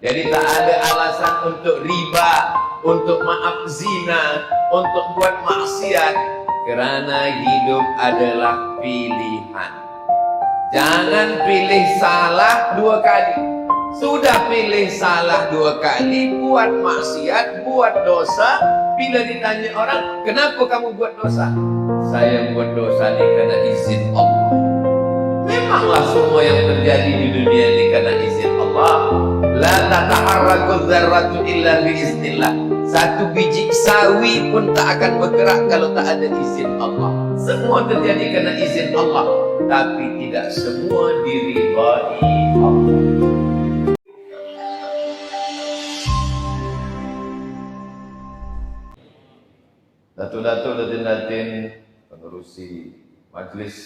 Jadi tak ada alasan untuk riba, untuk maaf zina, untuk buat maksiat, karena hidup adalah pilihan. Jangan pilih salah dua kali. Sudah pilih salah dua kali, buat maksiat, buat dosa. Bila ditanya orang, kenapa kamu buat dosa? Saya buat dosa ini karena izin Allah. Memanglah semua yang terjadi di dunia ini karena izin Allah. La tataharraku dzarratu illa biiznillah. Satu biji sawi pun tak akan bergerak kalau tak ada izin Allah. Semua terjadi karena izin Allah, tapi tidak semua diridhai Allah. Datuk-datuk, datin-datin, penerusi majlis,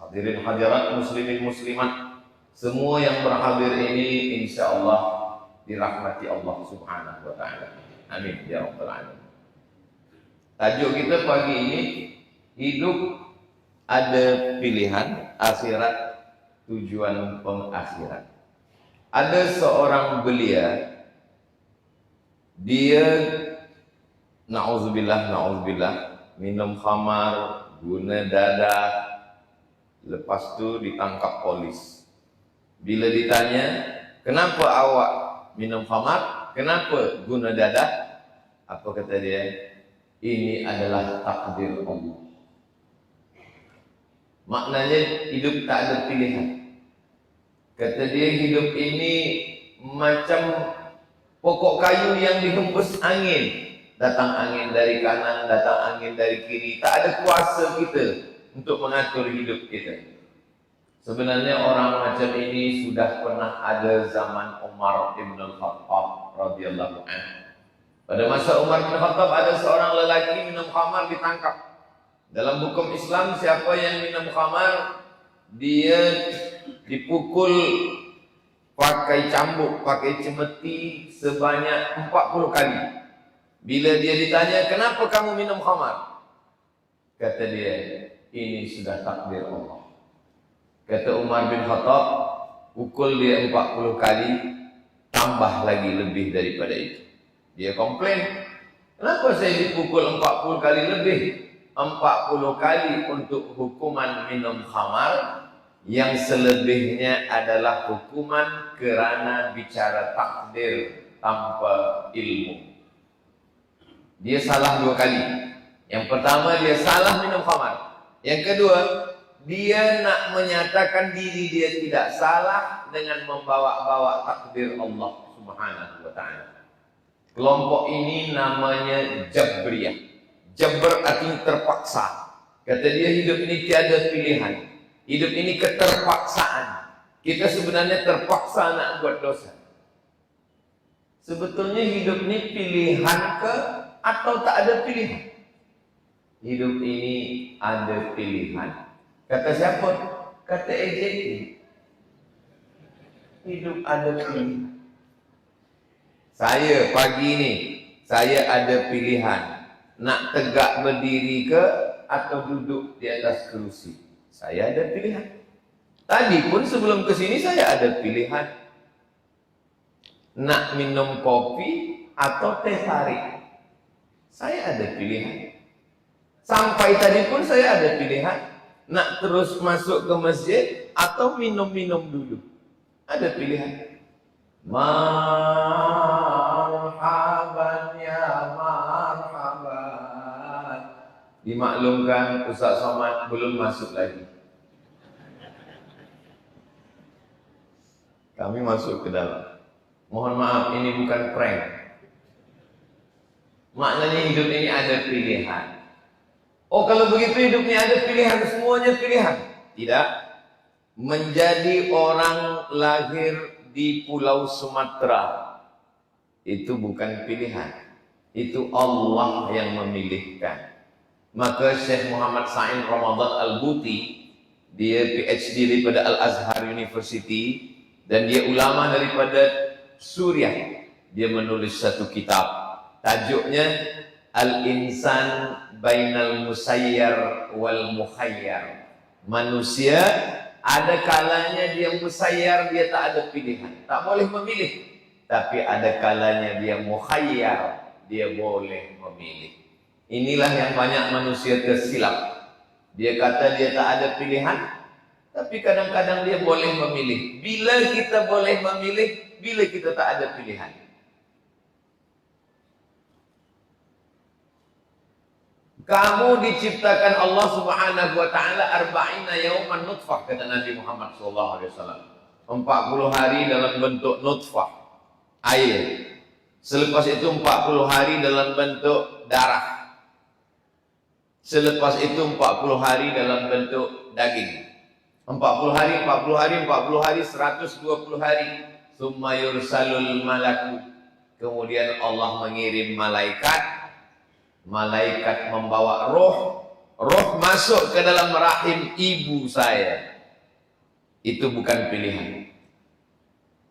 hadirin hadirat, muslimin muslimat, semua yang berhadir ini insya Allah dirahmati Allah subhanahu wa ta'ala. Amin ya rabbal alamin. Tajuk kita pagi ini, hidup ada pilihan, akhirat tujuan pengakhiran. Ada seorang belia, dia na'udzubillah minum khamar, guna dadah, lepas tu ditangkap polis. Bila ditanya, kenapa awak minum khamar, kenapa guna dadah, apa kata dia? Ini adalah takdir Allah. Maknanya hidup tak ada pilihan. Kata dia, hidup ini macam pokok kayu yang dihembus angin. Datang angin dari kanan, datang angin dari kiri. Tak ada kuasa kita untuk mengatur hidup kita. Sebenarnya orang macam ini sudah pernah ada zaman Umar bin Khattab radhiyallahu anhu. Pada masa Umar bin Khattab ada seorang lelaki minum khamar ditangkap. Dalam hukum Islam, siapa yang minum khamar, dia dipukul pakai cambuk, pakai cemeti sebanyak 40 kali. Bila dia ditanya, kenapa kamu minum khamar? Kata dia, ini sudah takdir Allah. Kata Umar bin Khattab, pukul dia 40 kali, tambah lagi lebih daripada itu. Dia komplain, kenapa saya dipukul 40 kali lebih? 40 kali untuk hukuman minum khamar, yang selebihnya adalah hukuman kerana bicara takdir tanpa ilmu. Dia salah dua kali. Yang pertama, dia salah minum khamar. Yang kedua, dia nak menyatakan diri dia tidak salah dengan membawa-bawa takdir Allah subhanahu wa ta'ala. Kelompok ini namanya Jabriyah. Jabr artinya terpaksa. Kata dia, hidup ini tiada pilihan. Hidup ini keterpaksaan. Kita sebenarnya terpaksa nak buat dosa. Sebetulnya hidup ini pilihan ke atau tak ada pilihan? Hidup ini ada pilihan. Kata siapa? Kata AJT. Hidup ada pilihan. Saya pagi ini, saya ada pilihan. Nak tegak berdiri ke atau duduk di atas kerusi. Saya ada pilihan. Tadi pun sebelum ke sini saya ada pilihan. Nak minum kopi atau teh tarik. Saya ada pilihan. Sampai tadi pun saya ada pilihan. Nak terus masuk ke masjid atau minum-minum dulu. Ada pilihan. Marhaban ya marhaban. Dimaklumkan Ustaz Somad belum masuk lagi. Kami masuk ke dalam. Mohon maaf, ini bukan prank. Maknanya hidup ini ada pilihan. Oh, kalau begitu hidup ini ada pilihan, semuanya pilihan. Tidak. Menjadi orang lahir di Pulau Sumatera itu bukan pilihan. Itu Allah yang memilihkan. Maka Syekh Muhammad Sa'in Ramadan Al-Buti, dia PhD daripada Al-Azhar University dan dia ulama daripada Suriah. Dia menulis satu kitab. Tajuknya Al-Insan Bainal Musayyar wal Mukhayyar. Manusia ada kalanya dia musayyar, dia tak ada pilihan, tak boleh memilih. tapi ada kalanya dia mukhayyar, dia boleh memilih. Inilah yang banyak manusia tersilap. Dia kata dia tak ada pilihan, tapi kadang-kadang dia boleh memilih. Bila kita boleh memilih, bila kita tak ada pilihan. Kamu diciptakan Allah Subhanahu wa taala arba'ina yauman nutfah, kata Nabi Muhammad sallallahu alaihi wasallam. 40 hari dalam bentuk nutfah, air. Selepas itu 40 hari dalam bentuk darah. Selepas itu 40 hari dalam bentuk daging. 40 hari, 40 hari, 40 hari, 120 hari. Summa yursalul malaku. Kemudian Allah mengirim malaikat. Malaikat membawa roh. Roh masuk ke dalam rahim ibu saya. Itu bukan pilihan.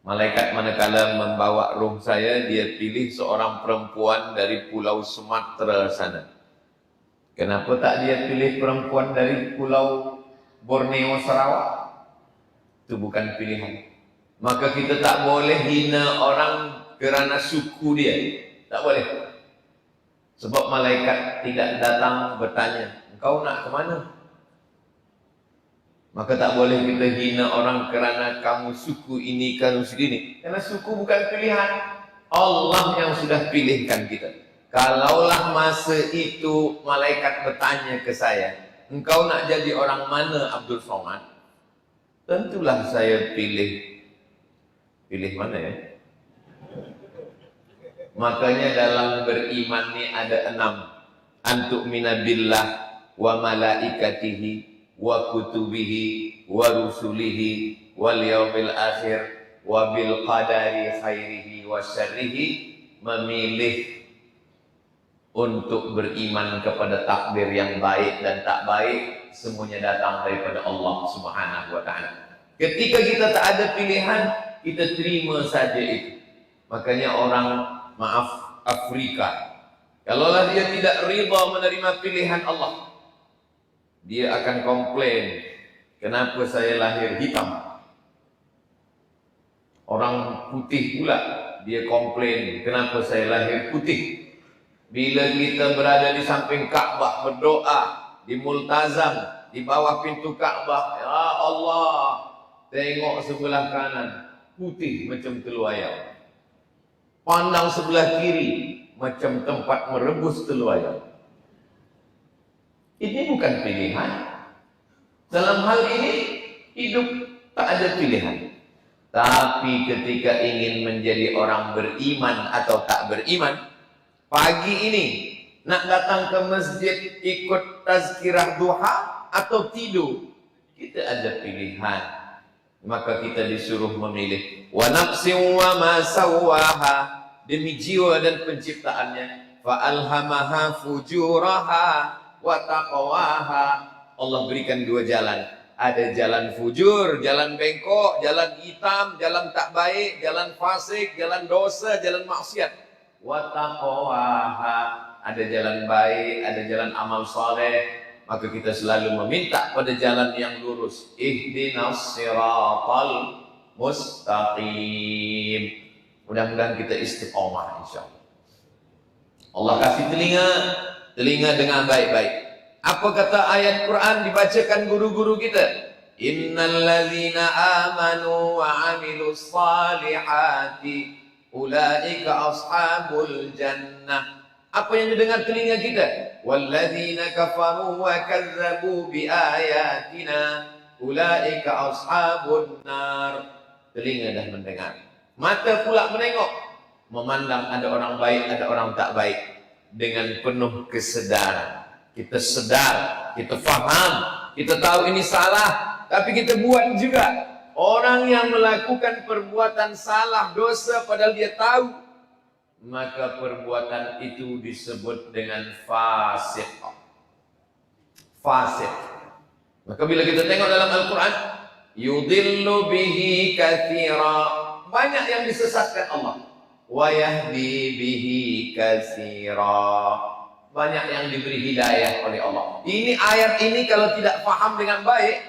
Malaikat manakala membawa roh saya, dia pilih seorang perempuan dari pulau Sumatera sana. Kenapa tak dia pilih perempuan dari pulau Borneo, Sarawak? Itu bukan pilihan. Maka kita tak boleh hina orang kerana suku dia. Tak boleh. Sebab malaikat tidak datang bertanya, engkau nak ke mana? Maka tak boleh kita hina orang kerana kamu suku ini, kamu suku ini. Karena suku bukan pilihan. Allah yang sudah pilihkan kita. Kalaulah masa itu malaikat bertanya ke saya, engkau nak jadi orang mana Abdul Somad? Tentulah saya pilih mana ya? Makanya dalam beriman ni ada 6. Antu'mina billah wa malaikatihi wa kutubihi wa rusulihi wal yaumil akhir wa bil qadari khairihi wa syarrihi. Memilih untuk beriman kepada takdir yang baik dan tak baik, semuanya datang daripada Allah Subhanahu wa taala. Ketika kita tak ada pilihan, kita terima saja itu. Makanya orang, maaf, Afrika, kalaulah dia tidak rida menerima pilihan Allah, dia akan komplain, kenapa saya lahir hitam? Orang putih pula, dia komplain, kenapa saya lahir putih? Bila kita berada di samping Ka'bah berdoa, di multazam, di bawah pintu Ka'bah, ya Allah, tengok sebelah kanan, putih macam telur ayam. Pandang sebelah kiri, macam tempat merebus telur ayam. Ini bukan pilihan. Dalam hal ini, hidup tak ada pilihan. Tapi ketika ingin menjadi orang beriman atau tak beriman, pagi ini nak datang ke masjid ikut tazkirah duha atau tidur, kita ada pilihan. Maka kita disuruh memilih. Wa nafsin wa ma sawwaha, demi jiwa dan penciptaannya. Fa alhamaha fujuraha wa taqwaha. Allah berikan 2 jalan. Ada jalan fujur, jalan bengkok, jalan hitam, jalan tak baik, jalan fasik, jalan dosa, jalan maksiat. Wa taqwaha, ada jalan baik, ada jalan amal saleh. Maka kita selalu meminta pada jalan yang lurus. Ihdinas siratal mustaqim. Mudah-mudahan kita istiqomah insyaallah. Allah kasih telinga dengan baik-baik. Apa kata ayat Quran dibacakan guru-guru kita? Innal ladzina amanu wa amilus salihati ulaika ashabul jannah. Apa yang didengar telinga kita? Walladzina kafaru wa kazzabu biayatina ulaika ashabun nar. Telinga dah mendengar, mata pula menengok, memandang ada orang baik, ada orang tak baik dengan penuh kesedaran. Kita sedar, kita faham, kita tahu ini salah, tapi kita buat juga. Orang yang melakukan perbuatan salah, dosa padahal dia tahu, maka perbuatan itu disebut dengan fasik. Fasik. Maka bila kita tengok dalam Al-Quran, yudillu bihi katsira, banyak yang disesatkan Allah. Wa yahdi bihi katsira, banyak yang diberi hidayah oleh Allah. Ini ayat ini kalau tidak faham dengan baik,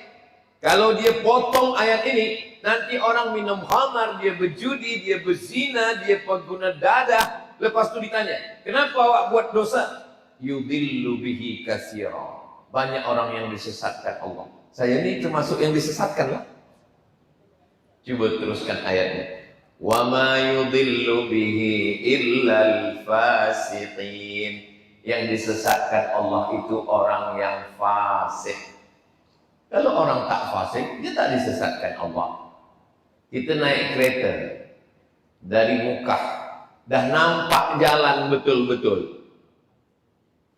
Kalau dia potong ayat ini, nanti orang minum khamar, dia berjudi, dia berzina, dia pengguna dadah. Lepas itu ditanya, kenapa awak buat dosa? Yudillu bihi katsira. Banyak orang yang disesatkan Allah. Saya ini termasuk yang disesatkan lah. Coba teruskan ayatnya. Wa ma yudillu bihi illal fasiqin. Yang disesatkan Allah itu orang yang fasik. Kalau orang tak fasik, dia tak disesatkan Allah. Kita naik kereta dari Mekah, dah nampak jalan betul-betul.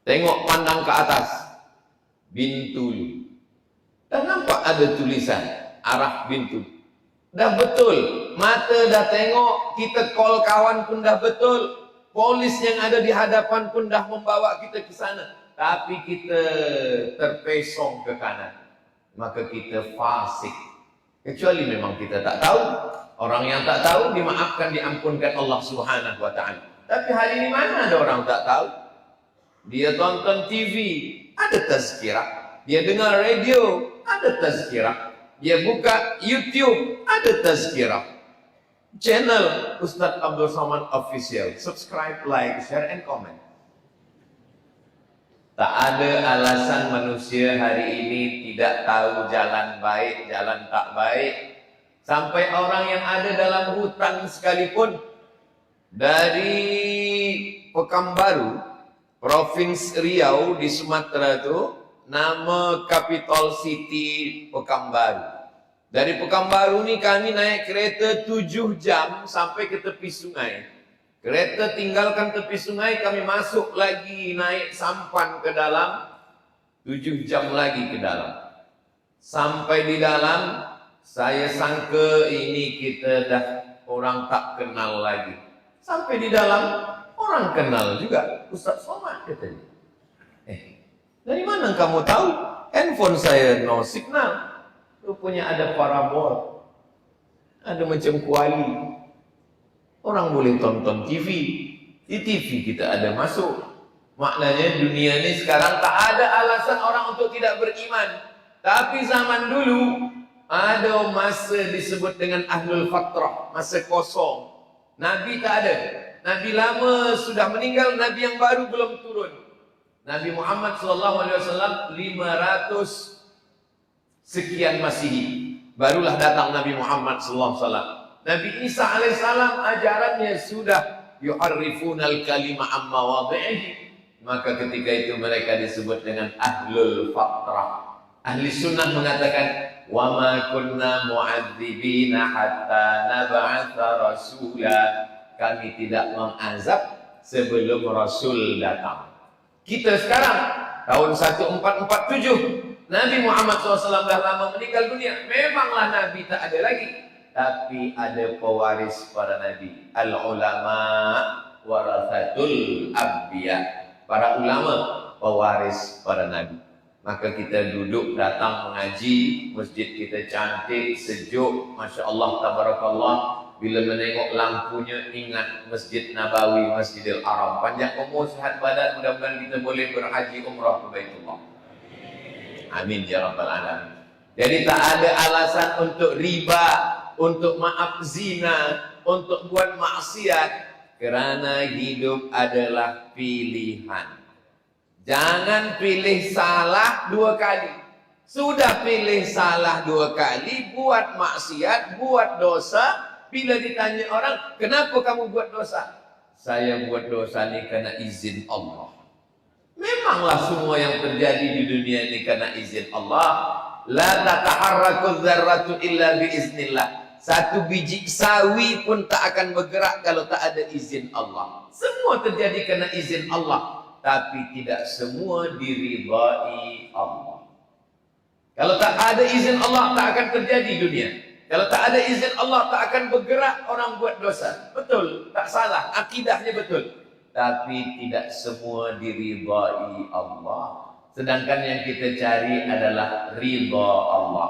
Tengok pandang ke atas, Bintulu. Dah nampak ada tulisan arah Bintulu. Dah betul, mata dah tengok, kita call kawan pun dah betul. Polis yang ada di hadapan pun dah membawa kita ke sana. Tapi kita terpesong ke kanan. Maka kita fasik. Kecuali memang kita tak tahu. Orang yang tak tahu dimaafkan, diampunkan Allah Subhanahu wa ta'ala. Tapi hari ini mana ada orang tak tahu? Dia tonton TV, ada tazkirah. Dia dengar radio, ada tazkirah. Dia buka YouTube, ada tazkirah. Channel Ustaz Abdul Somad Official. Subscribe, like, share, and comment. Tak ada alasan manusia hari ini tidak tahu jalan baik, jalan tak baik. Sampai orang yang ada dalam hutan sekalipun, dari Pekanbaru, Provinsi Riau di Sumatera itu, nama capital city Pekanbaru. Dari Pekanbaru ni kami naik kereta 7 jam sampai ke tepi sungai. Kereta tinggalkan tepi sungai, kami masuk lagi naik sampan ke dalam, 7 jam lagi ke dalam. Sampai di dalam, saya sangka ini kita dah orang tak kenal lagi. Sampai di dalam, orang kenal juga. Ustaz Somad katanya. Dari mana kamu tahu? Handphone saya no signal. Rupanya ada parabol, ada macam kuali. Orang boleh tonton TV. Di TV kita ada masuk. Maknanya dunia ini sekarang tak ada alasan orang untuk tidak beriman. Tapi zaman dulu ada masa disebut dengan ahlul fatrah, masa kosong. Nabi tak ada. Nabi lama sudah meninggal, Nabi yang baru belum turun. Nabi Muhammad SAW 500 sekian Masihi, barulah datang Nabi Muhammad SAW. Nabi Isa alaihissalam ajarannya sudah yuharrifunal kalima amma wadhihi. Maka ketika itu mereka disebut dengan ahlul fatrah. Ahli sunnah mengatakan, wa ma kunna mu'adzibina hatta nab'atha rasula. Kami tidak mengazab sebelum Rasul datang. Kita sekarang tahun 1447, Nabi Muhammad SAW dah lama meninggal dunia. Memanglah Nabi tak ada lagi, tapi ada pewaris para Nabi. Al-ulama warathatul anbiya. Para ulama pewaris para Nabi. Maka kita duduk datang mengaji, masjid kita cantik, sejuk, Masya Allah, tabarakallah. Bila menengok lampunya, ingat Masjid Nabawi, Masjidil Haram. Panjang umur, sehat badan, mudah-mudahan kita boleh berhaji umrah ke Baitullah. Amin ya rabbal alamin. Jadi tak ada alasan untuk riba, untuk maaf zina, untuk buat maksiat, kerana hidup adalah pilihan. Jangan pilih salah 2 kali. Sudah pilih salah 2 kali, buat maksiat, buat dosa. Bila ditanya orang, kenapa kamu buat dosa? Saya buat dosa ini karena izin Allah. Memanglah semua yang terjadi di dunia ini karena izin Allah. La tataharraku dzarratu illa biiznillah. Satu biji sawi pun tak akan bergerak kalau tak ada izin Allah. Semua terjadi karena izin Allah, tapi tidak semua diridai Allah. Kalau tak ada izin Allah, tak akan terjadi dunia. Kalau tak ada izin Allah, tak akan bergerak orang buat dosa. Betul, tak salah, akidahnya betul. Tapi tidak semua diridai Allah. Sedangkan yang kita cari adalah ridha Allah.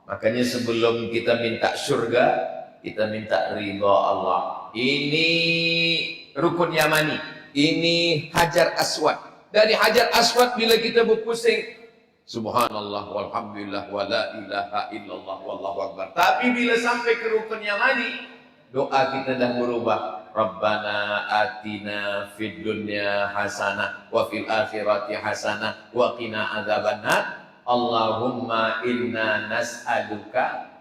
Makanya sebelum kita minta syurga, kita minta ridha Allah. Ini rukun Yamani, ini Hajar Aswad. Dari Hajar Aswad bila kita berpusing, Subhanallah walhamdulillah wa la ilaha illallah wallahu akbar. Tapi bila sampai ke rukun yang tadi, doa kita dah berubah. Rabbana atina fid dunya hasanah wa fil akhirati hasanah wa qina adzabannar. Allahumma inna nas'aluka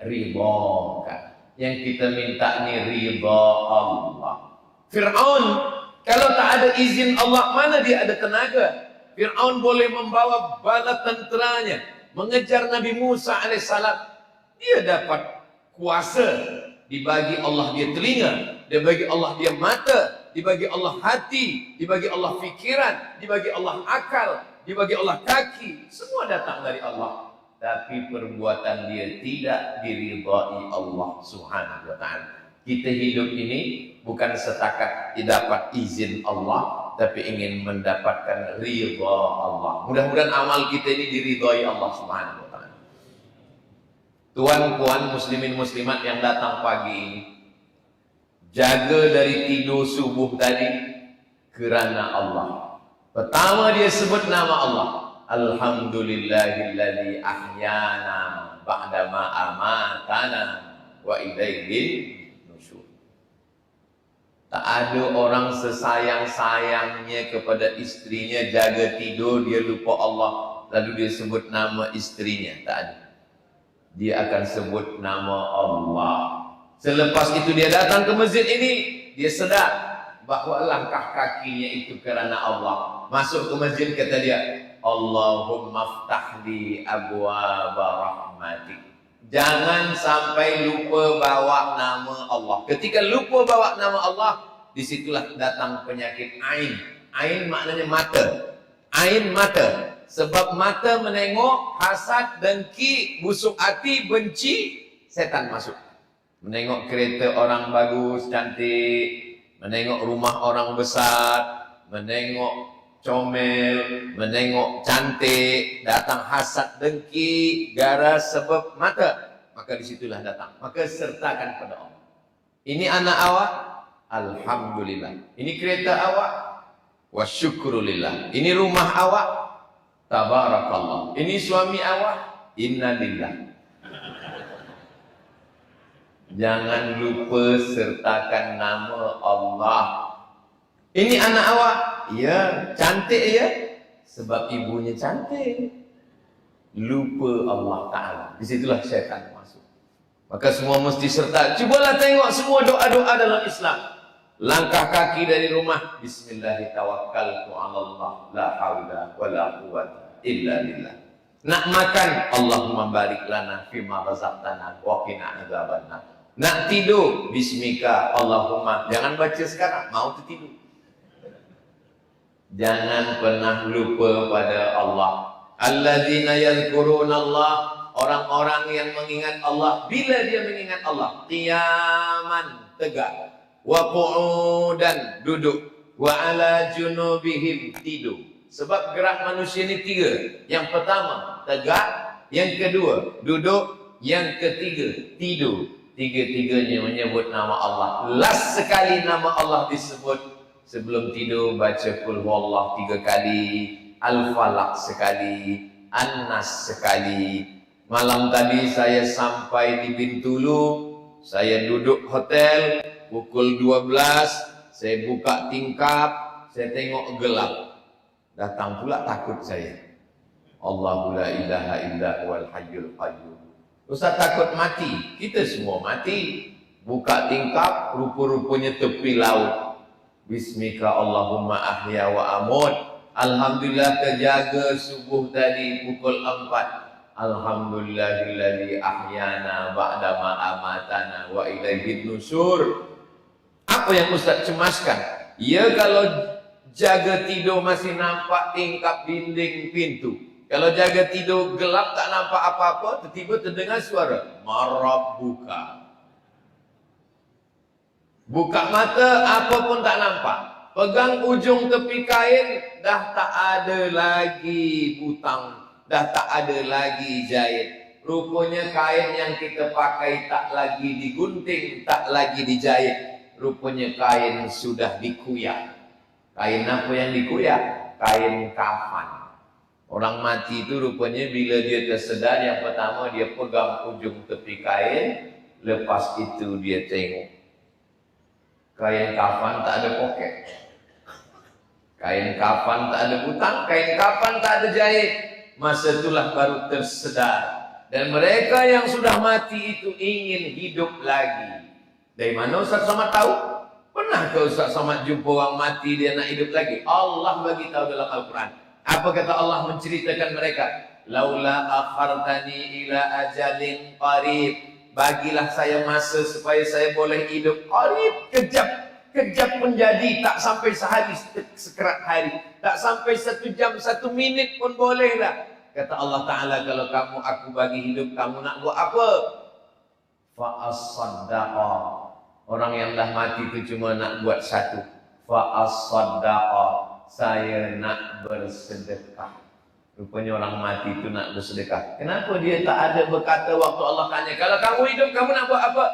ridhaka. Yang kita minta ni ridha Allah. Fir'aun kalau tak ada izin Allah, mana dia ada tenaga? Fir'aun boleh membawa bala tenteranya mengejar Nabi Musa alaihissalam. Dia dapat kuasa. Dibagi Allah dia telinga, dibagi Allah dia mata, dibagi Allah hati, dibagi Allah fikiran, dibagi Allah akal, dibagi Allah kaki. Semua datang dari Allah. Tapi perbuatan dia tidak diridhai Allah subhanahu wa ta'ala. Kita hidup ini bukan setakat dapat izin Allah, tapi ingin mendapatkan ridha Allah. Mudah-mudahan amal kita ini diridhai Allah subhanahu wa ta'ala. Tuan-puan muslimin muslimat yang datang pagi ini, jaga dari tidur subuh tadi kerana Allah. Pertama dia sebut nama Allah. Alhamdulillahilladzi ahyana ba'dama amatana wa ilaihi nusyur. Tak ada orang sesayang-sayangnya kepada istrinya jaga tidur dia lupa Allah lalu dia sebut nama istrinya. Tak ada. Dia akan sebut nama Allah. Selepas itu dia datang ke masjid ini, dia sedar bahawa langkah kakinya itu kerana Allah. Masuk ke masjid kata dia, Allahumma ftahli abwaaba rahmatik. Jangan sampai lupa bawa nama Allah. Ketika lupa bawa nama Allah, disitulah datang penyakit ain. Ain maknanya mata. Ain mata. Sebab mata menengok, hasad, dengki, busuk hati, benci, setan masuk. Menengok kereta orang bagus, cantik, menengok rumah orang besar, menengok comel, menengok cantik, datang hasad, dengki, gara sebab mata. Maka disitulah datang. Maka sertakan pada Allah. Ini anak awak, alhamdulillah. Ini kereta awak, wa syukrulillah. Ini rumah awak, tabarakallah. Ini suami awak, innalillah. Jangan lupa sertakan nama Allah. Ini anak awak, ya, cantik ya, sebab ibunya cantik. Lupa Allah Ta'ala. Disitulah syaitan masuk. Maka semua mesti serta. Cubalah tengok semua doa-doa dalam Islam. Langkah kaki dari rumah, Bismillahirrahmanirrahim, la haula wa la quwwata illa billah. Nak makan, Allahumma barik lana fima razaqtana wa qina adzabannar. Nak tidur, Bismika Allahumma. Jangan baca sekarang, mau tertidur. Jangan pernah lupa pada Allah. Alladzina yadhkurunallah, orang-orang yang mengingat Allah. Bila dia mengingat Allah? Qiyaman, tegak. Wa qu'udan, duduk. Wa ala junubihim, tidur. Sebab gerak manusia ini tiga. Yang pertama, tegak. Yang kedua, duduk. Yang ketiga, tidur. Tiga-tiganya menyebut nama Allah. Last sekali nama Allah disebut sebelum tidur, baca Qul Huwallah 3 kali, Al-Falaq sekali, An-Nas sekali. Malam tadi saya sampai di Bintulu, saya duduk hotel, pukul 12, saya buka tingkap, saya tengok gelap. Datang pula takut saya. Allahu la ilaha illa huwal hayyul qayyum. Ustaz takut mati. Kita semua mati. Buka tingkap, rupa-rupanya tepi laut. Bismika Allahumma ahya wa amut. Alhamdulillah terjaga subuh tadi pukul 4. Alhamdulillahilladzi ahyana ba'dama amatana wa ilaihi nusyur. Apa yang Ustaz cemaskan? Ya, kalau jaga tidur masih nampak tingkap dinding pintu. Kalau jaga tidur gelap tak nampak apa-apa, tiba-tiba terdengar suara marab buka. Buka mata, apa pun tak nampak. Pegang ujung tepi kain, dah tak ada lagi butang, dah tak ada lagi jahit. Rupanya kain yang kita pakai tak lagi digunting, tak lagi dijahit. Rupanya kain sudah dikuyak. Kain apa yang dikuyak? Kain kafan. Orang mati itu rupanya bila dia tersedar, yang pertama dia pegang ujung tepi kain, lepas itu dia tengok. Kain kafan tak ada poket. Kain kafan tak ada butang, kain kafan tak ada jahit. Masa itulah baru tersedar. Dan mereka yang sudah mati itu ingin hidup lagi. Dari mana Ustaz Somad tahu? Pernah ke Ustaz Somad jumpa orang mati dia nak hidup lagi? Allah bagi tahu dalam Al-Quran. Apa kata Allah menceritakan mereka? Laula akhartani ila ajalin qarib. Bagilah saya masa supaya saya boleh hidup qarib, kejap. Kejap menjadi, tak sampai sehari sekerat hari, tak sampai 1 jam 1 minit pun bolehlah. Kata Allah Ta'ala, kalau kamu aku bagi hidup, kamu nak buat apa? Fa'as-saddaqa. Orang yang dah mati itu cuma nak buat satu. Fa'as-saddaqa. Saya nak bersedekah. Rupanya orang mati itu nak bersedekah. Kenapa dia tak ada berkata waktu Allah tanya, kalau kamu hidup, kamu nak buat apa?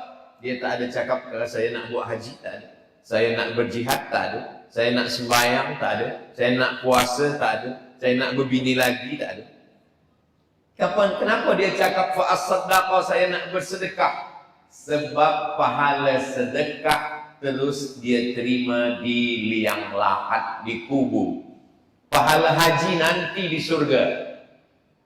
Dia tak ada cakap, kalau saya nak buat haji, tak ada. Saya nak berjihad, tak ada. Saya nak sembahyang, tak ada. Saya nak puasa, tak ada. Saya nak berbini lagi, tak ada. Kenapa dia cakap fa'as-saddaqa, saya nak bersedekah? Sebab pahala sedekah terus dia terima di liang lahat, di kubur. Pahala haji nanti di surga.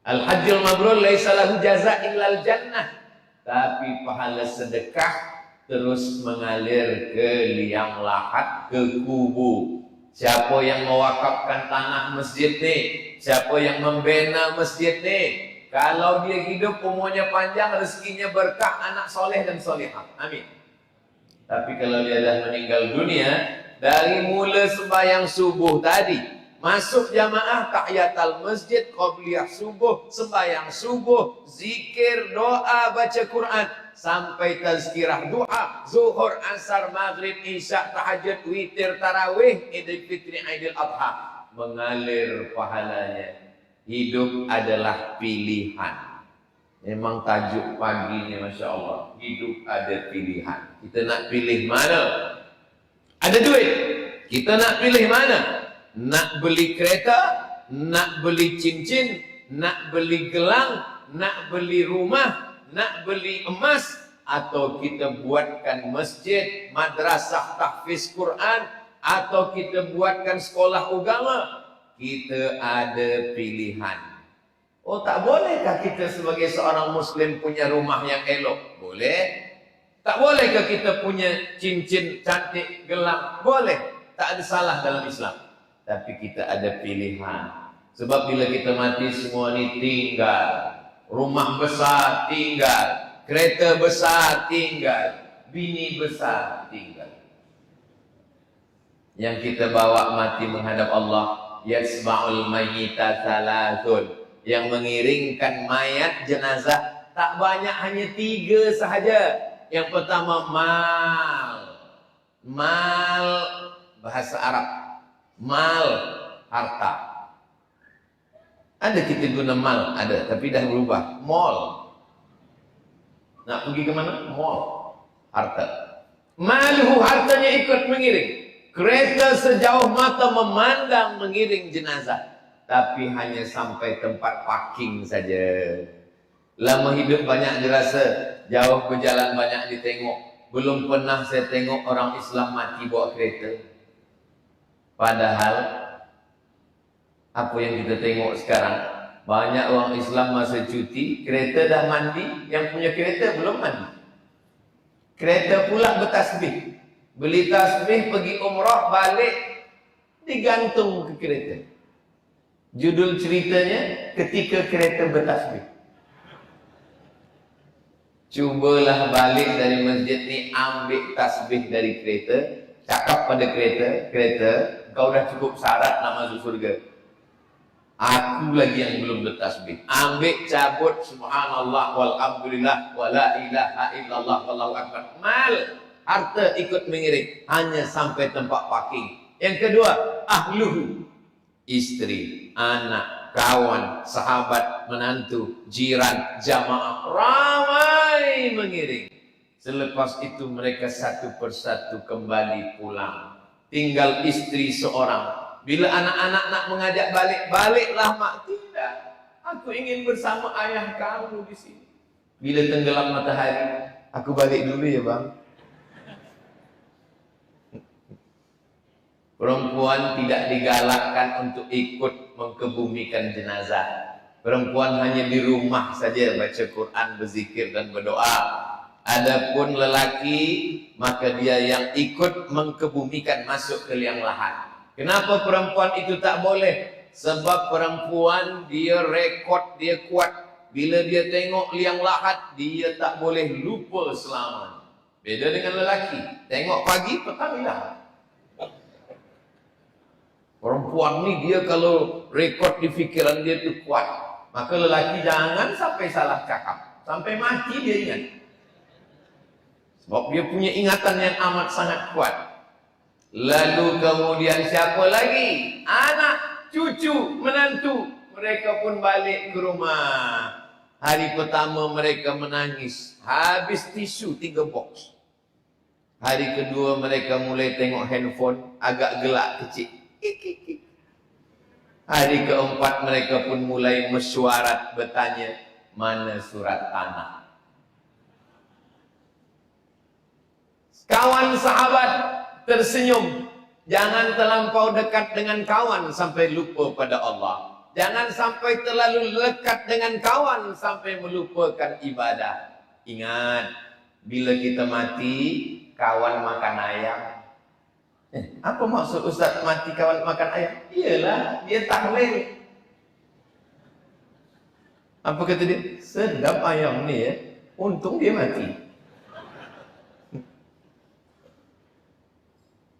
Al-hajjul mabrur laisa lahu jaza illal jannah. Tapi pahala sedekah terus mengalir ke liang lahat, ke kubur. Siapa yang mewakafkan tanah masjid ni? Siapa yang membina masjid ni? Kalau dia hidup umurnya panjang, rezekinya berkah, anak soleh dan solehah. Amin. Tapi kalau dia dah meninggal dunia, dari mula sembahyang subuh tadi, masuk jamaah tahiyatul masjid, qabliyah subuh, sembahyang subuh, zikir, doa, baca Quran, sampai tazkirah doa, zuhur, asar, maghrib, isya, tahajud, witir, tarawih, idul fitri, idul adha, mengalir pahalanya. Hidup adalah pilihan. Memang tajuk pagi ni, Masya Allah, hidup ada pilihan. Kita nak pilih mana? Ada duit, kita nak pilih mana? Nak beli kereta, nak beli cincin, nak beli gelang, nak beli rumah, nak beli emas, atau kita buatkan masjid, madrasah tahfiz Quran, atau kita buatkan sekolah agama. Kita ada pilihan. Oh, tak bolehkah kita sebagai seorang Muslim punya rumah yang elok? Boleh. Tak bolehkah kita punya cincin cantik, gelang? Boleh. Tak ada salah dalam Islam. Tapi kita ada pilihan. Sebab bila kita mati, semua ini tinggal. Rumah besar tinggal, kereta besar tinggal, bini besar tinggal. Yang kita bawa mati menghadap Allah, yasma'ul mayyita thalathun. Yang mengiringkan mayat jenazah tak banyak, hanya 3 sahaja. Yang pertama mal. Mal bahasa Arab. Mal harta. Ada kita guna mal, ada, tapi dah berubah. Mall. Nak pergi ke mana? Mall. Harta. Malhu, hartanya ikut mengiring. Kereta sejauh mata memandang mengiring jenazah, tapi hanya sampai tempat parking saja. Lama hidup banyak dirasa, jauh berjalan banyak ditengok. Belum pernah saya tengok orang Islam mati bawa kereta. Padahal apa yang kita tengok sekarang, banyak orang Islam masa cuti, kereta dah mandi, yang punya kereta belum mandi. Kereta pula bertasbih. Beli tasbih, pergi umrah, balik, digantung ke kereta. Judul ceritanya, ketika kereta bertasbih. Cubalah balik dari masjid ni, ambil tasbih dari kereta, cakap pada kereta, kereta, kau dah cukup syarat nak masuk surga. Aku lagi yang belum bertasbih. Ambil, cabut, subhanallah, walhamdulillah, wala ilaha illallah, wallahu akbar. Mal. Harta ikut mengiring, hanya sampai tempat parking. Yang kedua, ahluhu, istri, anak, kawan, sahabat, menantu, jiran, jamaah, ramai mengiring. Selepas itu mereka satu persatu kembali pulang. Tinggal istri seorang, Bila anak-anak nak mengajak balik, baliklah mak. Tidak. Aku ingin bersama ayah kamu di sini. Bila tenggelam matahari, aku balik dulu ya bang. Perempuan tidak digalakkan untuk ikut mengkebumikan jenazah. Perempuan hanya di rumah saja baca Quran, berzikir dan berdoa. Adapun lelaki, maka dia yang ikut mengkebumikan, masuk ke liang lahat. Kenapa perempuan itu tak boleh? Sebab perempuan dia rekod, dia kuat. Bila dia tengok liang lahat, dia tak boleh lupa selamanya. Beda dengan lelaki. Tengok pagi, petang hilang. Perempuan ni dia kalau rekod di fikiran dia tu kuat. Maka lelaki jangan sampai salah cakap. Sampai mati dia ingat. Sebab dia punya ingatan yang amat sangat kuat. Lalu kemudian siapa lagi? Anak, cucu, menantu. Mereka pun balik ke rumah. Hari pertama mereka menangis. Habis tisu 3 box. Hari kedua mereka mulai tengok handphone. Agak gelak kecil. Hari keempat mereka pun mulai mesyuarat bertanya, mana surat tanah? Kawan sahabat tersenyum. Jangan terlampau dekat dengan kawan sampai lupa pada Allah. Jangan sampai terlalu dekat dengan kawan sampai melupakan ibadah. Ingat, bila kita mati, kawan makan ayam. Apa maksud Ustaz mati kawan makan ayam? Iyalah, dia tahlil. Apa kata dia? Sedap ayam ni ya. Untung dia mati.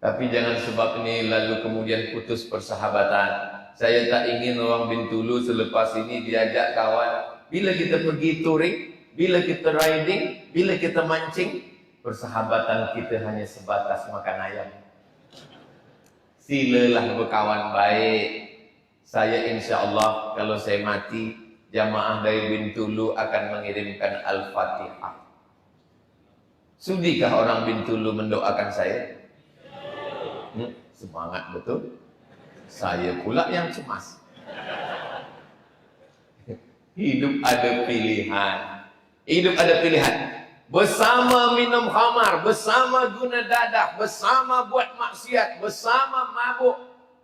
Tapi jangan sebab ini lalu kemudian putus persahabatan. Saya tak ingin orang Bintulu selepas ini diajak kawan. Bila kita pergi touring, bila kita riding, bila kita mancing, persahabatan kita hanya sebatas makan ayam. Silalah berkawan baik. Saya insya Allah kalau saya mati, jamaah dari Bintulu akan mengirimkan Al-Fatihah. Sudikah orang Bintulu mendoakan saya? Semangat betul. Saya pula yang cemas. Hidup ada pilihan. Hidup ada pilihan. Bersama minum khamar, bersama guna dadah, bersama buat maksiat, bersama mabuk,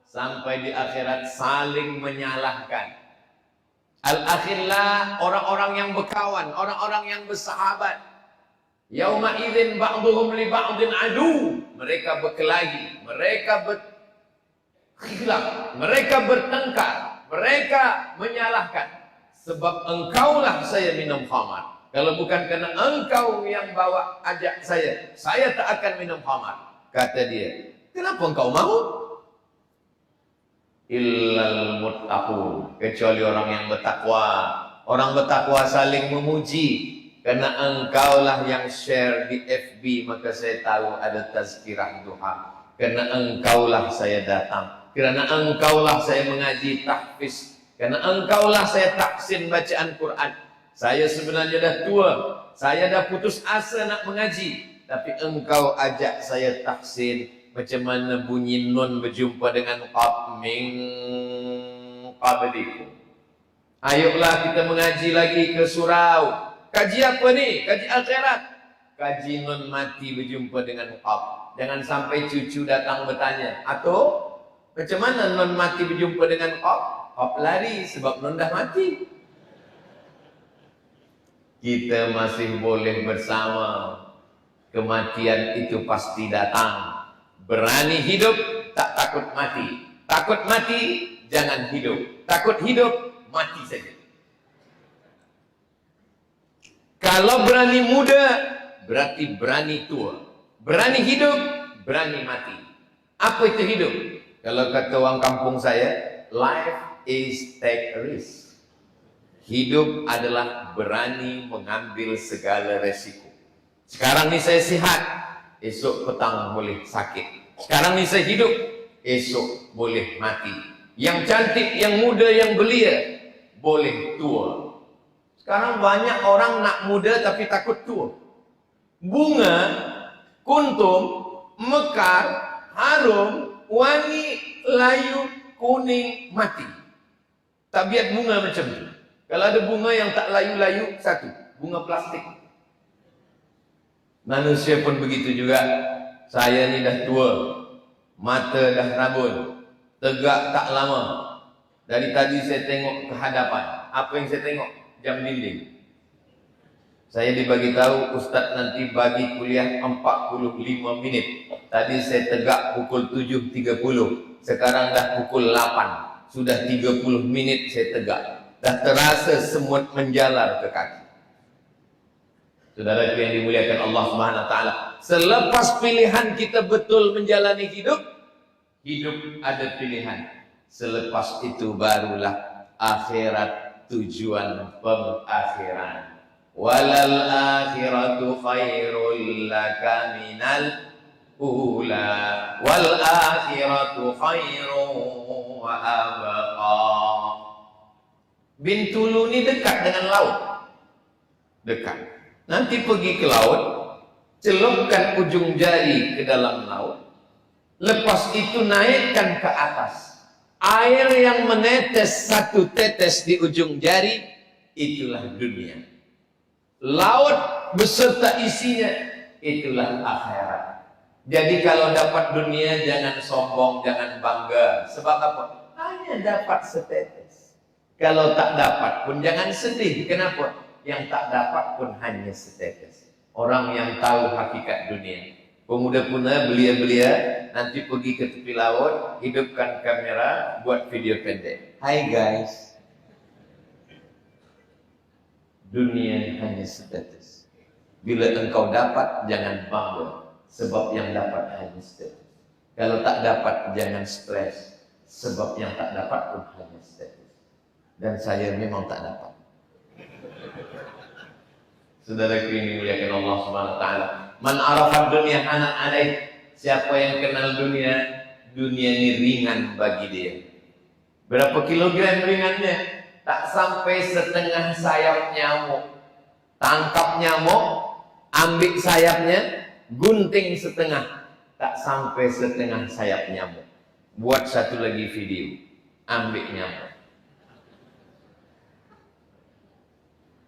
sampai di akhirat saling menyalahkan. Al-akhillah, orang-orang yang berkawan, orang-orang yang bersahabat. Yauma idzin ba'dhum li ba'din adu. Mereka berkelahi, mereka berkhilaf, mereka bertengkar, mereka menyalahkan. Sebab engkaulah saya minum khamar. Kalau bukan karena engkau yang bawa ajak saya tak akan minum khamar. Kata dia, kenapa engkau mau? Illal muttaqun, kecuali orang yang bertakwa. Orang bertakwa saling memuji. Karena engkaulah yang share di FB, maka saya tahu ada tazkirah duha. Karena engkaulah saya datang. Karena engkaulah saya mengaji tahfiz. Karena engkaulah saya taksin bacaan Quran. Saya sebenarnya dah tua. Saya dah putus asa nak mengaji. Tapi engkau ajak saya taksin. Macam mana bunyi nun berjumpa dengan qab min qablikum. Ayolah kita mengaji lagi ke surau. Kaji apa ni? Kaji akhirat. Kaji nun mati berjumpa dengan qab. Jangan sampai cucu datang bertanya, atau macam mana nun mati berjumpa dengan qab? Qab lari sebab nun dah mati. Kita masih boleh bersama. Kematian itu pasti datang. Berani hidup, tak takut mati. Takut mati, jangan hidup. Takut hidup, mati saja. Kalau berani muda, berarti berani tua. Berani hidup, berani mati. Apa itu hidup? Kalau kata orang kampung saya, life is take risk. Hidup adalah berani mengambil segala resiko. Sekarang ni saya sihat, esok petang boleh sakit. Sekarang ni saya hidup, esok boleh mati. Yang cantik, yang muda, yang belia, boleh tua. Sekarang banyak orang nak muda tapi takut tua. Bunga, kuntum, mekar, harum, wangi, layu, kuning, mati. Tabiat bunga macam itu. Kalau ada bunga yang tak layu-layu, satu, bunga plastik. Manusia pun begitu juga. Saya ni dah tua, mata dah rabun, tegak tak lama. Dari tadi saya tengok ke hadapan. Apa yang saya tengok? Jam dinding. Saya dibagi tahu Ustaz nanti bagi kuliah 45 minit. Tadi saya tegak pukul 7.30. Sekarang dah pukul 8. Sudah 30 menit saya tegak. Dah terasa semut menjalar ke kaki. Saudara yang dimuliakan Allah Subhanahu wa taala, selepas pilihan kita betul menjalani hidup, hidup ada pilihan. Selepas itu barulah akhirat tujuan pengakhiran. Walal akhiratu khairul laka minal ula wal akhiratu khairu wa abqa. Bintulu ni dekat dengan laut. Dekat. Nanti pergi ke laut, celupkan ujung jari ke dalam laut. Lepas itu naikkan ke atas. Air yang menetes satu tetes di ujung jari, itulah dunia. Laut beserta isinya, itulah akhirat. Jadi kalau dapat dunia jangan sombong, jangan bangga. Sebab apa? Hanya dapat setetes. Kalau tak dapat pun jangan sedih. Kenapa? Yang tak dapat pun hanya setetes. Orang yang tahu hakikat dunia. Pemuda-pemuda belia-belia nanti pergi ke tepi laut, hidupkan kamera, buat video pendek. Hai guys. Dunia hanya setetes. Bila engkau dapat, jangan bangga. Sebab yang dapat hanya setetes. Kalau tak dapat, jangan stres. Sebab yang tak dapat pun hanya setetes. Dan saya memang tak dapat. Saudara ini muliakan Allah Subhanahu wa taala. Man arafa dunia hanan alaih. Siapa yang kenal dunia, dunia ini ringan bagi dia. Berapa kilogram ringannya? Tak sampai setengah sayap nyamuk. Tangkap nyamuk, ambil sayapnya, gunting setengah. Tak sampai setengah sayap nyamuk. Buat satu lagi video, ambil nyamuk.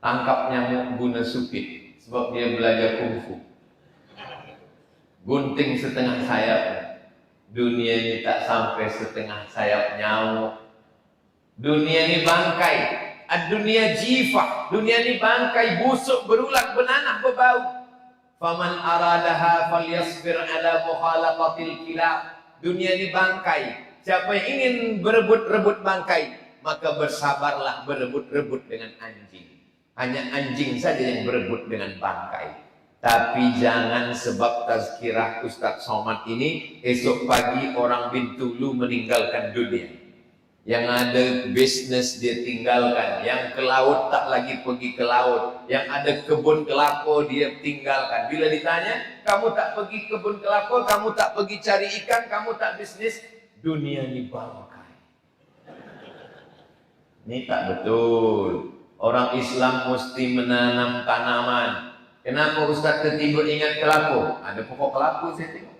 Tangkap nyamuk guna supit, sebab dia belajar kungfu. Gunting setengah sayap. Dunia ini tak sampai setengah sayap nyamuk. Dunia ini bangkai. Dunia jifah. Dunia ini bangkai, busuk, berulat, benanah, berbau. Faman aradaha falyasbir ala mukhalaqatil kilab. Dunia ini bangkai. Siapa yang ingin berebut-rebut bangkai, maka bersabarlah berebut-rebut dengan anjing. Hanya anjing saja yang berebut dengan bangkai. Tapi jangan sebab tazkirah Ustaz Somad ini, esok pagi orang Bintulu meninggalkan dunia. Yang ada bisnis dia tinggalkan. Yang ke laut tak lagi pergi ke laut. Yang ada kebun kelapa dia tinggalkan. Bila ditanya, kamu tak pergi kebun kelapa, kamu tak pergi cari ikan, kamu tak bisnis, dunia ini bangkai. Ini tak betul. Orang Islam mesti menanam tanaman. Kenapa Ustaz tiba-tiba ingat kelapa? Ada pokok kelapa saya tengok.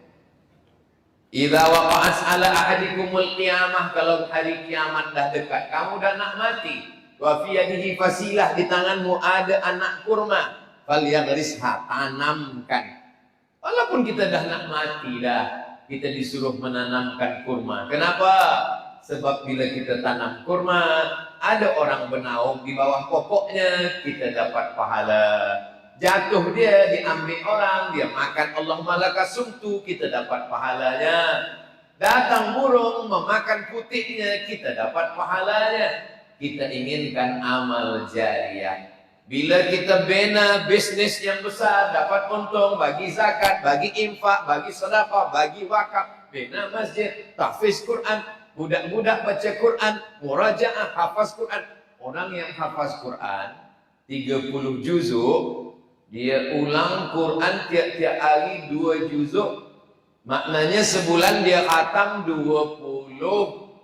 Idza waqa'at ala ahadikumul qiyamah, kalau hari kiamat dah dekat, kamu dah nak mati. Wa fi yadihi fasilah, di tanganmu ada anak kurma. Falyaghrisha, tanamkan. Walaupun kita dah nak mati dah, kita disuruh menanamkan kurma. Kenapa? Sebab bila kita tanam kurma, ada orang bernaung di bawah pokoknya, kita dapat pahala. Jatuh dia, diambil orang, dia makan Allahumma laka sumtu, kita dapat pahalanya. Datang burung, memakan putihnya, kita dapat pahalanya. Kita inginkan amal jariah. Bila kita bina bisnis yang besar, dapat untung, bagi zakat, bagi infak, bagi sedekah, bagi wakaf, bina masjid, tahfiz Quran, budak-budak baca Quran, murajaah, hafaz Quran. Orang yang hafaz Quran 30 juzuk, dia ulang Quran tiap-tiap hari 2 juzuk. Maknanya sebulan dia khatam 24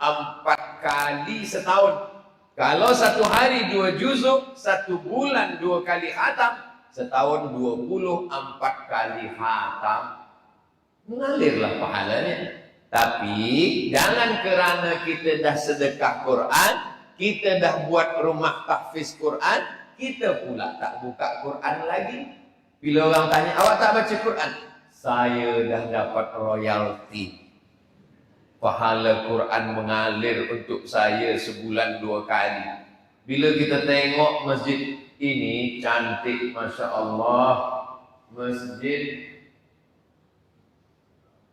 kali setahun. Kalau satu hari 2 juzuk, satu bulan 2 kali khatam, setahun 24 kali khatam. Mengalirlah pahalanya. Tapi jangan kerana kita dah sedekah Quran, kita dah buat rumah tahfiz Quran, kita pula tak buka Quran lagi. Bila orang tanya, awak tak baca Quran? Saya dah dapat royalti. Pahala Quran mengalir untuk saya sebulan 2 kali. Bila kita tengok masjid ini cantik, Masya Allah. Masjid,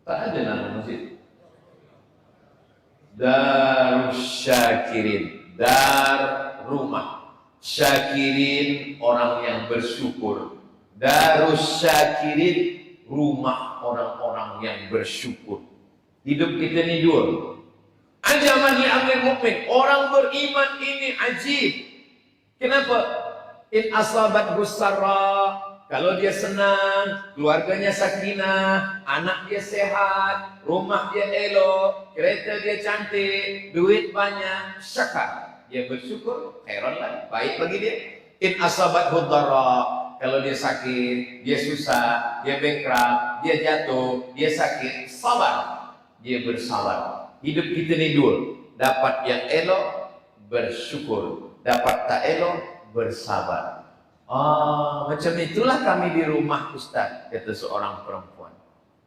tak ada nama masjid. Darus Syakirin, dar rumah Syakirin, orang yang bersyukur. Darus Syakirin, rumah orang-orang yang bersyukur. Hidup kita ni dua. Anjaman li amil mukmin, orang beriman ini ajib. Kenapa? In asabat gusara, kalau dia senang, keluarganya sakinah, anak dia sehat, rumah dia elok, kereta dia cantik, duit banyak, syakar. Dia bersyukur, khairanlah, baik bagi dia. In asabat hudara, kalau dia sakit, dia susah, dia bankrupt, dia jatuh, dia sakit, sabar. Dia bersabar. Hidup kita ni dua. Dapat yang elok, bersyukur. Dapat tak elok, bersabar. Macam itulah kami di rumah Ustaz, kata seorang perempuan.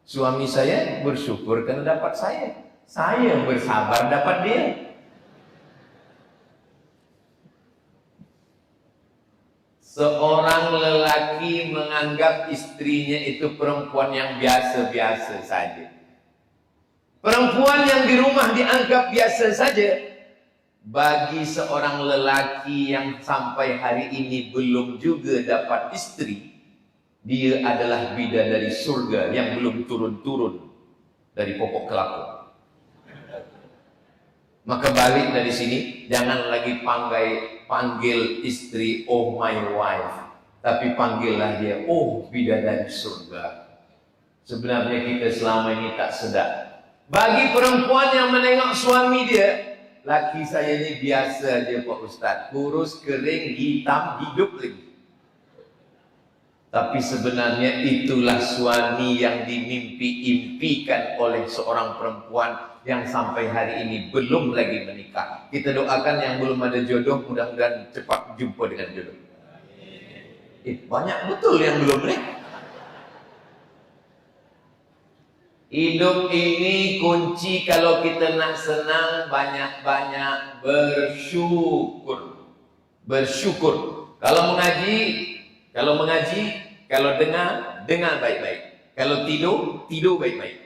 Suami saya bersyukur kerana dapat saya. Saya bersabar dapat dia. Seorang lelaki menganggap istrinya itu perempuan yang biasa-biasa saja. Perempuan yang di rumah dianggap biasa saja. Bagi seorang lelaki yang sampai hari ini belum juga dapat istri, dia adalah bidadari surga yang belum turun-turun dari pokok kelapa. Maka balik dari sini, jangan lagi panggil istri, oh my wife, tapi panggillah dia, oh bidadari surga. Sebenarnya kita selama ini tak sedar. Bagi perempuan yang menengok suami dia, laki saya ni biasa je Pak Ustaz, kurus, kering, hitam, hidup lagi. Tapi sebenarnya itulah suami yang dimimpi-impikan oleh seorang perempuan yang sampai hari ini belum lagi menikah. Kita doakan yang belum ada jodoh, mudah-mudahan cepat jumpa dengan jodoh. Banyak betul yang belum menikah. Hidup ini kunci kalau kita nak senang, banyak-banyak bersyukur. Bersyukur. Kalau mengaji, kalau dengar baik-baik. Kalau tidur baik-baik.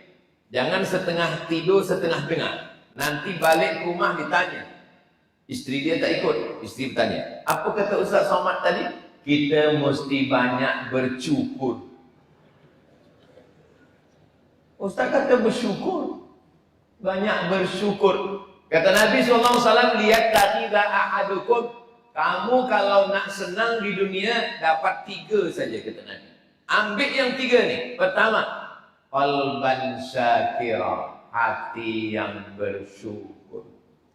Jangan setengah tidur, setengah dengar. Nanti balik ke rumah ditanya. Isteri dia tak ikut. Isteri bertanya, apa kata Ustaz Somad tadi? Kita mesti banyak bersyukur. Ustaz kata bersyukur. Banyak bersyukur. Kata Nabi SAW, lihat takhidha ahadukum. Kamu kalau nak senang di dunia, dapat 3 saja, kata Nabi. Ambil yang 3 ni. Pertama, qalban syakira, hati yang bersyukur.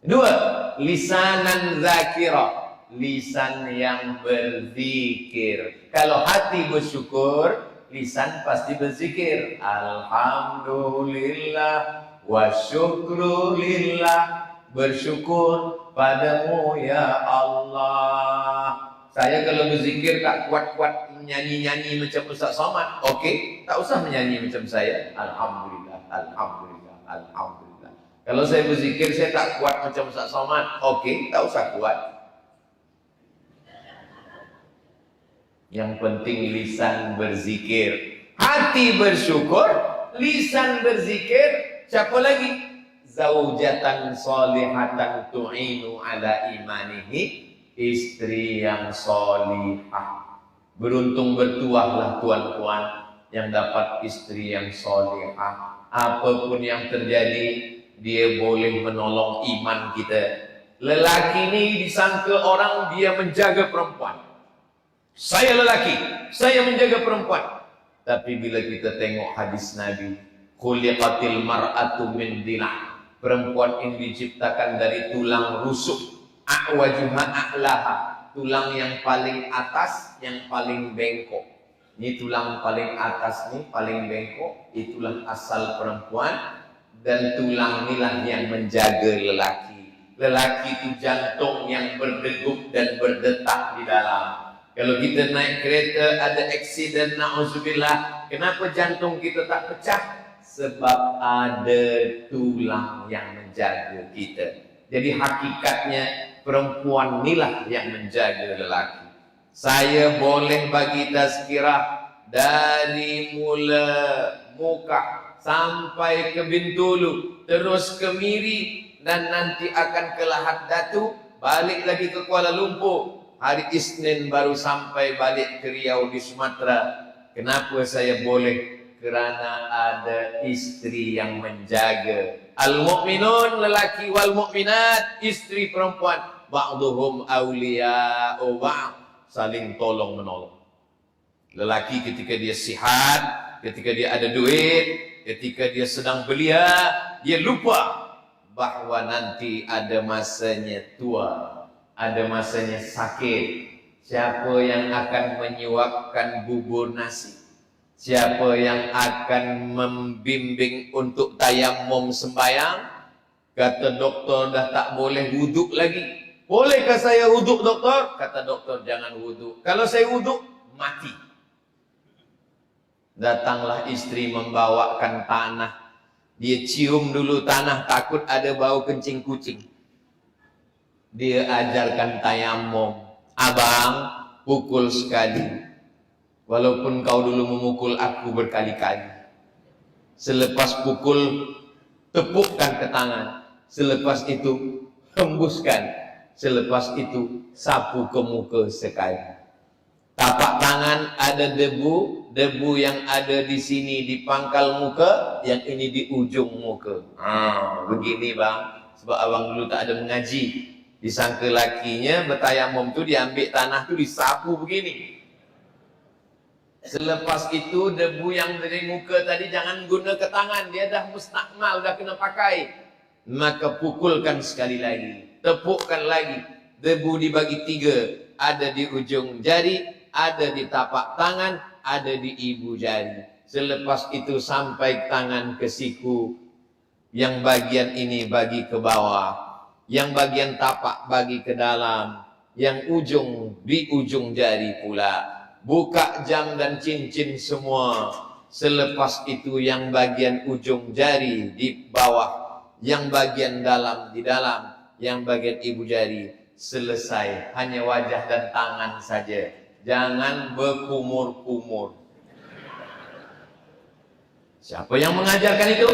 2, lisanan zakira, lisan yang berzikir. Kalau hati bersyukur, lisan pasti berzikir. Alhamdulillah wa syukrulillah. Bersyukur padamu ya Allah. Saya kalau berzikir tak kuat-kuat menyanyi-nyanyi macam Ustaz Somad. Okey, tak usah menyanyi macam saya. Alhamdulillah, Alhamdulillah, Alhamdulillah. Kalau saya berzikir saya tak kuat macam Ustaz Somad. Okey, tak usah kuat. Yang penting lisan berzikir, hati bersyukur, lisan berzikir. Siapa lagi? Zaujatan solihatan tu'inu ala imanihi, istri yang solihah. Beruntung bertuahlah tuan-tuan yang dapat istri yang solihah. Apapun yang terjadi, dia boleh menolong iman kita. Lelaki ini disangka orang dia menjaga perempuan. Saya lelaki, saya menjaga perempuan. Tapi bila kita tengok hadis Nabi, khuliqatil mar'atu min dila', perempuan ini diciptakan dari tulang rusuk, a'wajuha a'laha, tulang yang paling atas, yang paling bengkok. Ini tulang paling atas ni, paling bengkok, itulah asal perempuan. dan tulang inilah yang menjaga lelaki. Lelaki itu jantung yang berdegup dan berdetak di dalam. Kalau kita naik kereta ada aksiden, na'udzubillah, kenapa jantung kita tak pecah? Sebab ada tulang yang menjaga kita. Jadi hakikatnya perempuan inilah yang menjaga lelaki. Saya boleh bagi tazkirah dari mula muka sampai ke Bintulu, terus ke Miri, dan nanti akan ke Lahad Datu, balik lagi ke Kuala Lumpur. Hari Isnin baru sampai balik ke Riau di Sumatera. Kenapa saya boleh? Kerana ada istri yang menjaga. Al-mu'minun lelaki wal mu'minat, istri perempuan, ba'duhum awliya'u ba'd, saling tolong menolong. Lelaki ketika dia sihat, ketika dia ada duit, ketika dia sedang belia, dia lupa bahwa nanti ada masanya tua, ada masanya sakit. Siapa yang akan menyuapkan bubur nasi? Siapa yang akan membimbing untuk tayamum sembahyang? Kata doktor dah tak boleh wuduk lagi. Bolehkah saya wuduk doktor? Kata doktor jangan wuduk. Kalau saya wuduk mati. Datanglah istri membawakan tanah. Dia cium dulu tanah, takut ada bau kencing kucing. Dia ajarkan tayamum. Abang, pukul sekali. Walaupun kau dulu memukul aku berkali-kali. Selepas pukul, tepukkan ke tangan. Selepas itu, hembuskan. Selepas itu, sapu ke muka sekali. Tapak tangan ada debu, debu yang ada di sini di pangkal muka, yang ini di ujung muka. Begini bang, sebab abang dulu tak ada mengaji. Disangka lakinya bertayamum tu diambil tanah tu disapu begini. Selepas itu debu yang dari muka tadi jangan guna ke tangan, dia dah mustakmal, dah kena pakai. Maka pukulkan sekali lagi, tepukkan lagi. Debu dibagi 3, ada di ujung jari, ada di tapak tangan, ada di ibu jari. Selepas itu sampai tangan ke siku, yang bagian ini bagi ke bawah, yang bagian tapak bagi ke dalam, yang ujung di ujung jari pula. Buka jam dan cincin semua. Selepas itu yang bagian ujung jari di bawah, yang bagian dalam di dalam, yang bagian ibu jari. Selesai, hanya wajah dan tangan saja. Jangan berkumur-kumur. Siapa yang mengajarkan itu?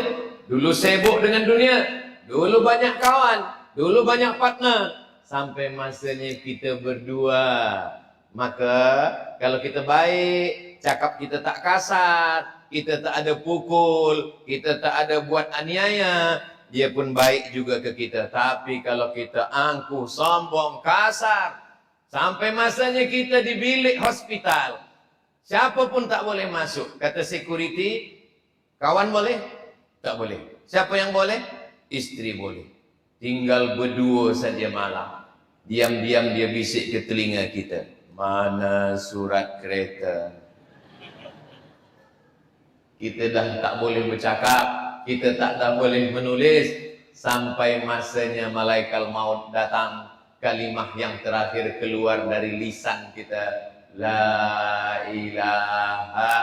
Dulu sibuk dengan dunia, dulu banyak kawan, dulu banyak partner. Sampai masanya kita berdua. Maka kalau kita baik, cakap kita tak kasar, kita tak ada pukul, kita tak ada buat aniaya, dia pun baik juga ke kita. Tapi kalau kita angkuh, sombong, kasar, sampai masanya kita di bilik hospital, siapa pun tak boleh masuk. Kata security, kawan boleh? Tak boleh. Siapa yang boleh? Istri boleh. Tinggal berdua saja malam. Diam-diam dia bisik ke telinga kita. Mana surat kereta? Kita dah tak boleh bercakap, kita tak boleh menulis. Sampai masanya malaikat maut datang, kalimah yang terakhir keluar dari lisan kita, la ilaha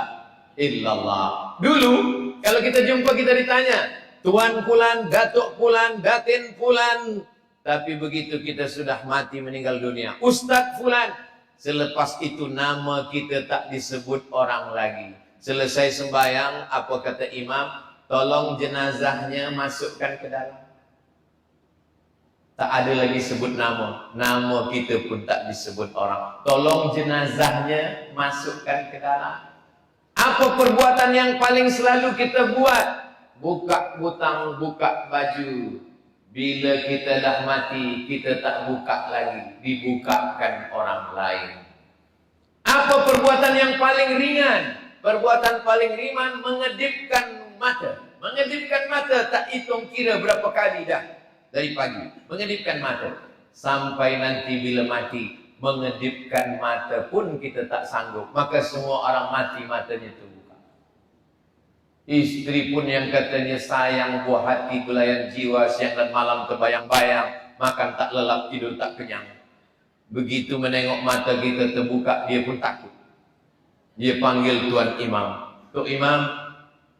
illallah. Dulu kalau kita jumpa kita ditanya, Tuan Fulan, Datuk Fulan, Datin Fulan. Tapi begitu kita sudah mati meninggal dunia, Ustadz Fulan. Selepas itu nama kita tak disebut orang lagi. Selesai sembahyang, apa kata imam? Tolong jenazahnya masukkan ke dalam. Tak ada lagi sebut nama. Nama kita pun tak disebut orang. Tolong jenazahnya masukkan ke dalam. Apa perbuatan yang paling selalu kita buat? Buka butang, buka baju. Bila kita dah mati, kita tak buka lagi, dibukakan orang lain. Apa perbuatan yang paling ringan? Perbuatan paling ringan mengedipkan mata. Mengedipkan mata tak hitung kira berapa kali dah dari pagi. Mengedipkan mata sampai nanti bila mati, mengedipkan mata pun kita tak sanggup. Maka semua orang mati matanya terbuka. Istri pun yang katanya sayang, buah hati, belayan jiwa, siang dan malam terbayang-bayang, makan tak lelap, tidur tak kenyang. Begitu menengok mata kita terbuka, dia pun takut. Dia panggil Tuan Imam. Tuk Imam,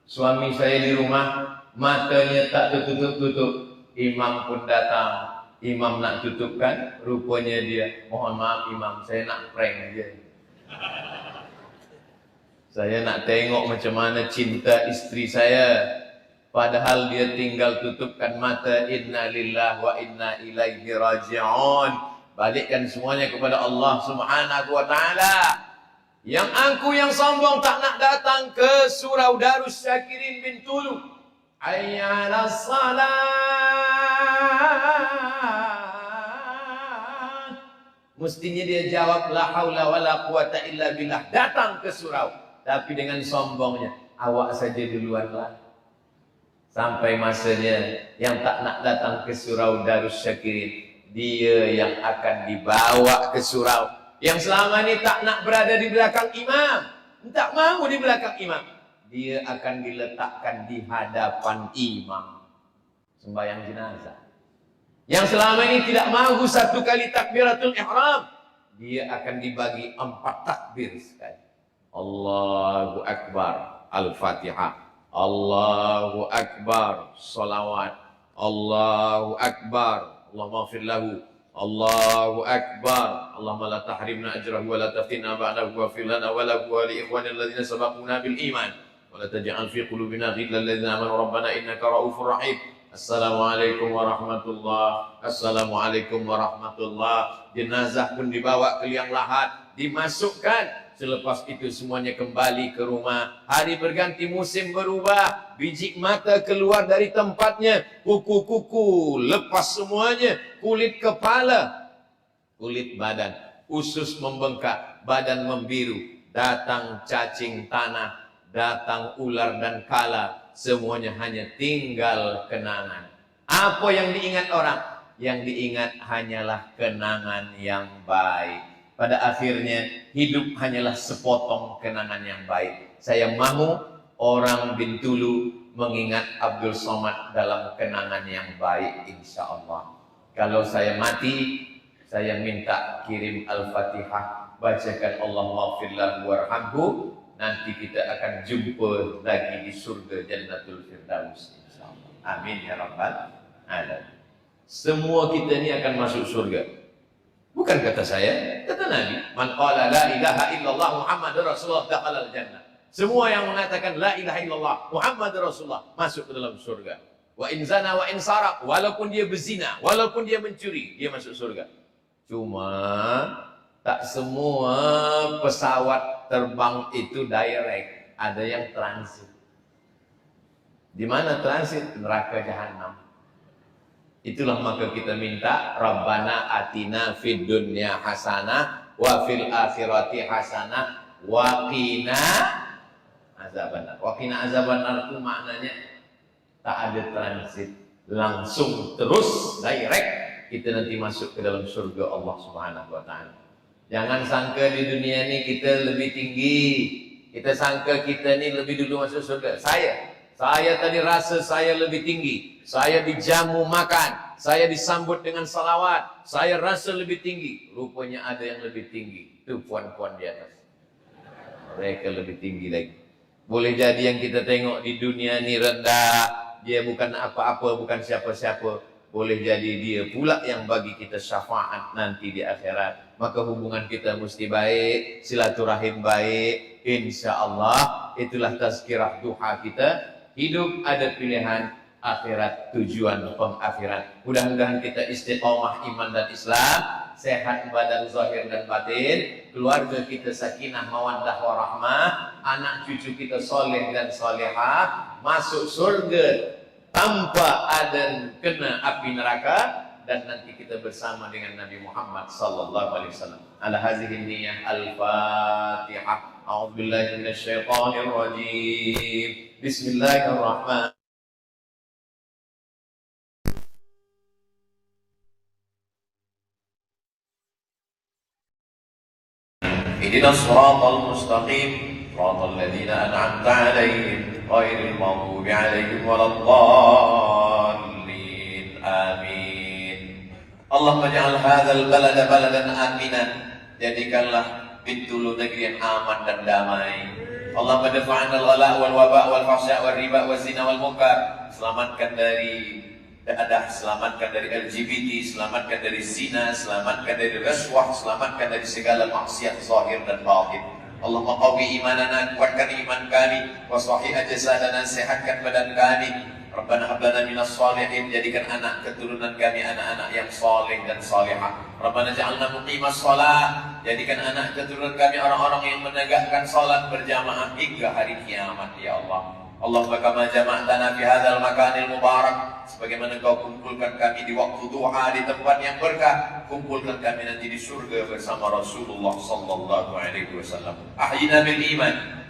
suami saya di rumah, matanya tak tertutup-tutup. Imam pun datang. Imam nak tutupkan, rupanya dia, mohon maaf Imam, saya nak prank dia. Saya nak tengok macam mana cinta istri saya. Padahal dia tinggal tutupkan mata. Inna lillahi wa inna ilaihi raji'un. Balikkan semuanya kepada Allah Subhanahu wa ta'ala. Yang aku yang sombong tak nak datang ke surau Darus Syakirin bin Tulu. Hayya 'alas salat. Mestinya dia jawab la haula wala quwata illa billah. Datang ke surau. Tapi dengan sombongnya, awak saja duluanlah. Sampai masanya yang tak nak datang ke surau Darus Syakirin, dia yang akan dibawa ke surau. Yang selama ini tak nak berada di belakang imam, tak mahu di belakang imam, dia akan diletakkan di hadapan imam sembahyang jenazah. Yang selama ini tidak mahu satu kali takbiratul ihram, dia akan dibagi 4 takbir sekali. Allahu Akbar, Al-Fatihah. Allahu Akbar, salawat. Allahu Akbar, Allahumma ighfir lahu. Allahu Akbar, Allahumma la tahrimna ajrahu wa la taftinna ba'dahu wa ighfir lana wa lahu wa li ikhwanina alladhina sabaquna bil iman wa la taj'al fi qulubina ghillan lil ladzina amanu rabbana innaka ra'ufur rahim. Assalamualaikum warahmatullahi. Assalamualaikum warahmatullahi. Jenazah pun dibawa ke liang lahat, dimasukkan. Selepas itu semuanya kembali ke rumah. Hari berganti, musim berubah. Biji mata keluar dari tempatnya. Kuku-kuku lepas semuanya. Kulit kepala, kulit badan, usus membengkak, badan membiru. Datang cacing tanah, datang ular dan kala. Semuanya hanya tinggal kenangan. Apa yang diingat orang? Yang diingat hanyalah kenangan yang baik. Pada akhirnya hidup hanyalah sepotong kenangan yang baik. Saya mahu orang Bintulu mengingat Abdul Somad dalam kenangan yang baik, insya Allah. Kalau saya mati, saya minta kirim Al-Fatihah, bacakan Allahumma ighfir lahu warhamhu. Nanti kita akan jumpa lagi di surga Jannatul Firdaus, insya Allah. Amin ya rabbal alamin. Semua kita ini akan masuk surga. Bukan kata saya, kata Nabi. Man qala la ilaha illallah Muhammadur Rasulullah dakhala al-jannah. Semua yang mengatakan la ilaha illallah Muhammadur Rasulullah masuk ke dalam surga. Wa in zana wa in saraq, walaupun dia berzina, walaupun dia mencuri, dia masuk surga. Cuma tak semua pesawat terbang itu direct, ada yang transit. Di mana transit? Neraka jahanam. Itulah maka kita minta Rabbana atina fid dunya hasanah wa fil akhirati hasanah wa qina azabannar. Wa qina azabannar itu maknanya tak ada transit, langsung terus direct kita nanti masuk ke dalam surga Allah Subhanahu wa taala. Jangan sangka di dunia ini kita lebih tinggi. Kita sangka kita ini lebih dulu masuk surga. Saya tadi rasa saya lebih tinggi. Saya dijamu makan, saya disambut dengan salawat, saya rasa lebih tinggi. Rupanya ada yang lebih tinggi. Itu puan-puan di atas. Mereka lebih tinggi lagi. Boleh jadi yang kita tengok di dunia ini rendah, dia bukan apa-apa, bukan siapa-siapa. Boleh jadi dia pula yang bagi kita syafaat nanti di akhirat. Maka hubungan kita mesti baik, silaturahim baik. Insya Allah itulah tazkirah duha kita. Hidup ada pilihan, akhirat tujuan pengakhiran. Mudah-mudahan kita istiqomah iman dan Islam, sehat badan zahir dan batin, keluarga kita sakinah mawaddah warahmah, anak cucu kita soleh dan solehah, masuk surga tanpa ada kena api neraka, dan nanti kita bersama dengan Nabi Muhammad sallallahu alaihi wasallam. Ala hazihi niyyah al-Fatihah. A'udzubillahi minasyaitonir rajim. Bismillahirrahmanirrahim. Ihdinas siratal mustaqim, siratal ladzina an'amta 'alaihim ghairil maghdubi 'alaihim waladdallin. Amin. Allahumma ja'al hadzal balada baladan aminan. Jadikanlah Bintulu negeri yang aman dan damai. Allahumma dafa'na al-ghala wal waba wal fahsya wal riba wal zina wal munkar. Selamatkan dari dadah, selamatkan dari LGBT, selamatkan dari zina, selamatkan dari rasuah, selamatkan dari segala maksiat zahir dan batin. Allahumma qawi imanana, kuatkan iman kami, waswahi ajsadana, sehatkan badan kami. Rabbana hab lana minas shalihin, jadikan anak keturunan kami anak-anak yang saleh dan salihah. Rabbana ja'alna muqimas shalah, jadikan anak keturunan kami orang-orang yang menegakkan salat berjamaah hingga hari kiamat ya Allah. Allahumma kama jama'tana fi hadzal makanil mubarak, sebagaimana Engkau kumpulkan kami di waktu duha di tempat yang berkah, kumpulkan kami nanti di surga bersama Rasulullah sallallahu alaihi wasallam. Ahyina bil iman